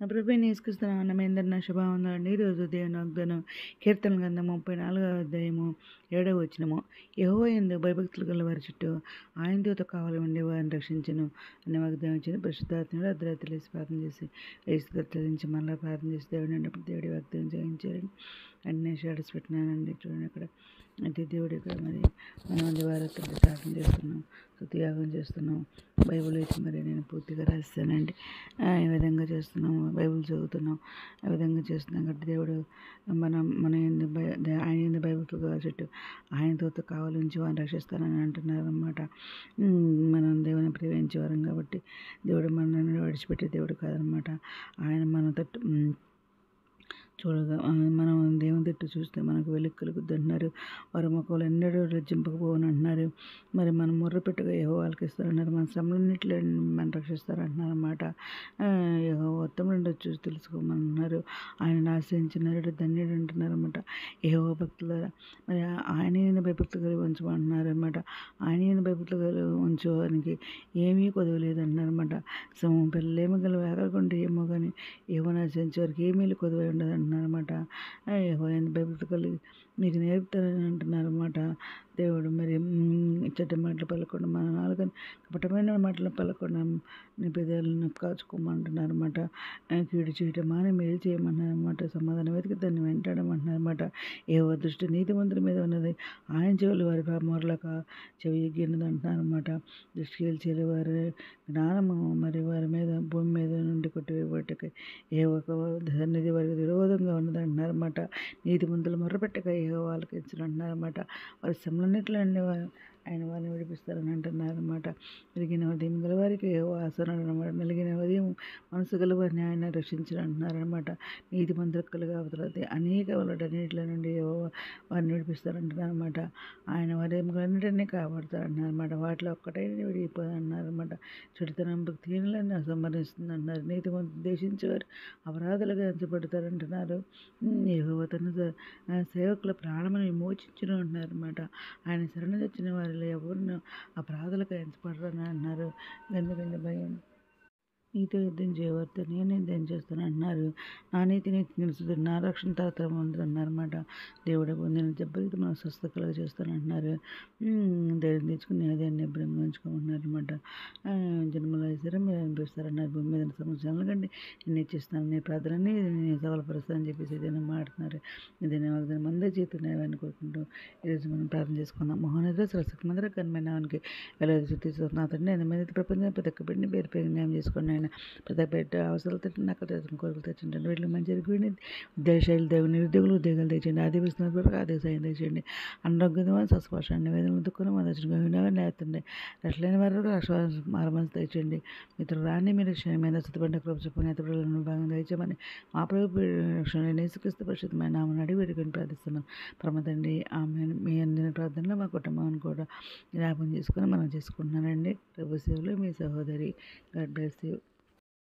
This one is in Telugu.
నా ప్రభువైన యేసుక్రీస్తు నామమున శుభవందనాలు అండి. ఈరోజు దేవుని వాగ్దానం కీర్తన గ్రంథం 34వ అధ్యాయము 7వ వచనము. యెహోవా యందు భయభక్తులు గల వారి చుట్టూ ఆయన దూత కావలి ఉండి వారిని రక్షించును అనే వాగ్దానం ఇచ్చింది. పరిశుద్ధాత్ముడు అర్ధరాత్రి లేచి ప్రార్థన చేసి వేసి మళ్ళీ ప్రార్థన చేసి దేవుడు అన్నప్పుడు దేవుడి వాగ్దానం చేయించారండి. అన్నీ షాడోస్ పెట్టినానండి. చూడండి అక్కడ అయితే దేవుడు ఇక్కడ మరి మనం దివారాత్రి ప్రార్థన చేస్తున్నాం, స్తుతియాగం చేస్తున్నాం. బైబిల్ అయితే మరి నేను పూర్తిగా రాస్తానండి. ఈ విధంగా చేస్తున్నాము, బైబిల్ చదువుతున్నాం, ఆ విధంగా చేస్తున్నాం కాబట్టి దేవుడు మన ఆయన బైబిల్ చుట్టూ ఆయన దూత కావాలి ఉంచి వారిని రక్షిస్తానని అంటున్నారు అన్నమాట. మనం దేవుని ప్రేమించేవారం కాబట్టి దేవుడు మనల్ని విడిచిపెట్టే దేవుడు కాదనమాట. ఆయన మన తట్టు చూడగా మనం దేవుని తట్టు చూస్తే మనకు వెలుగు కలుగుద్ది అంటున్నారు. వారి ముఖంలో ఎన్నడూ లజ్జింపకపోవని అంటున్నారు. మరి మనం మొర్ర పెట్టుగా యెహోవా ఆలకిస్తారన్నారు. మన శ్రమలన్నింటిలో మనం రక్షిస్తారంటున్నారు అన్నమాట. యెహోవా ఉత్తముడు చూసి తెలుసుకోమన్నారు. ఆయన ఆశ్రయించిన నరుడు ధన్యుడు అంటున్నారు అన్నమాట. యెహోవా భక్తులారా మరి ఆయన భయభక్తులు కలిగి ఉంచమంటున్నారు అన్నమాట. ఆయన భయభక్తులు కలిగి ఉంచేవారికి ఏమీ కొదవలేదు అంటున్నారు అన్నమాట. పిల్లలేమో గల వేగలకుంటే ఏమో కానీ యెహోవాను ఆశ్రయించే వారికి ఏమీ కొదవ ఉండదు అంటున్నారన్నమాట. యెహోవా భయభక్తులు కలిగి మీకు నేర్పుతారని అంటున్నారన్నమాట. దేవుడు మరి చెడ్డ మాటలు పలకుండా మన నాలుగని కపటమైన మాటలు పలకుండా నీ పెదాలను కాచుకోమంటున్నారన్నమాట. కీడు చేయటం మాని మేలు చేయమన్నారన్నమాట. సమాధానం వెతికి దాన్ని వెంటాడమంటున్నారన్నమాట. యెహోవా దృష్టి నీతిమంతుల మీద ఉన్నది, ఆయన చెవులు వారి మొరలక చెవి ఎగ్గినది అంటున్నారన్నమాట. దృష్టి చేరే వారి జ్ఞానము మరి వారి మీద భూమి మీద నుండి కొట్టివేయబట్టక యెహోవాకు సన్నిధి వారికి విరోధంగా ఉన్నది అంటున్నారన్నమాట. నీతిమంతులు మొర్రపెట్టక యెహోవా ఆలకించును అంటున్నారన్నమాట. వారి శ్రమలన్నిటిలో ఆయన వారిని విడిపిస్తారని అంటున్నారన్నమాట. వెలిగిన ఉదయం గలవారికి యెహోవా ఆసనాడు అన్నమాట. నలిగిన ఉదయం మనసు గలవారిని ఆయన రక్షించను అంటున్నారన్నమాట. నీతిమంతులకు కలుగా అవతలది అనేక వాళ్ళన్నిటిలో నుండి యెహోవా వారిని విడిపిస్తారంటున్నారన్నమాట. ఆయన వారి ఎముకలన్నిటినీ కాపాడుతారంటున్నారన్నమాట. వాటిలో ఒక్కటైనా విడిగిపోదు అన్నారన్నమాట. చెడుతనం భక్తిహీనులను సంహరిస్తుంది అంటున్నారు. నీతిమంతులు దేశించేవారు అపరాధులుగా ఎంచబడతారంటున్నారు. యెహోవా తన సేవకుల ప్రాణమును విమోచించును అంటున్నారన్నమాట. ఆయన శరణ తెచ్చిన వారిలో ఎవరినో అపరాధులుగా ఎంచబడరని అన్నారు. ఎందుకంటే భయం నీతో యుద్ధం చేయవద్దు, నేను యుద్ధం చేస్తాను అంటున్నారు. నా నీతిని నిలుస్తుంది, నా రక్షణ తరతరం ఉంటుంది అన్నారన్నమాట. దేవుడు పొందిన దెబ్బలతో మనం స్వస్థ కలుగ చేస్తానంటున్నారు. ధైర్యం తెచ్చుకుని అదేన్ని ఇబ్బందిగా ఉంచుకోమంటున్నారు అనమాట. జన్మలో సరే మీరు అనిపిస్తారన్నారు. భూమి మీద సమస్యలను కంటే నేను ఇచ్చిస్తాను, నీ ప్రార్థనని నేను సఫలపరుస్తానని చెప్పేసి ఏదైనా మాట్లాడుతున్నారు. ఏదైనా వాగ్దానం అందరి జీవితం కోరుకుంటూ ఈరోజు మనం ప్రార్థన చేసుకుందాం. మహోన్నత సరస్వతి మందిర కన్మనానికి వెళ్ళేది శుద్ధిస్తున్నా తండ్రి. ఆయన మీద ప్రపంచం ప్రతి ఒక్క బిడ్డని పేరు న్యాయం చేసుకోండి. ఆయన ప్రతి బిడ్డ అవసరాలు తట్టిన నాకు తెచ్చిన కోరికలు తెచ్చింటండి. వీటిలో మంచి జరిగి ఉద్దేశాలు దేవుని నిరుద్యోగులు ఉద్యోగాలు తెచ్చండి. ఆదిపిస్తున్న ఆది సాయం తెచ్చండి. అనారోగ్యమైన స్వస్పర్శాన్ని వేదన దుఃఖం దర్శనం వినవని లేతండి. రక్షలేని వారు మారమని తెచ్చండి. మిత్రులు రాని మీరు క్షణమైన స్థితిపడిన కృప చెప్పని అతను భాగం తెచ్చమని మా ప్రభు రక్షణ నేసుక్రీస్తు పరిశుద్ధమైన నామని అడిగి వేడుకొని ప్రార్థిస్తున్నాం. పరమతండ్రి ఆమె మీ అందిన ప్రార్థనలో మా కుటుంబాన్ని కూడా జ్ఞాపకం చేసుకొని మనం చేసుకుంటున్నానండి. ప్రభు సేవలో మీ సహోదరి. God bless you.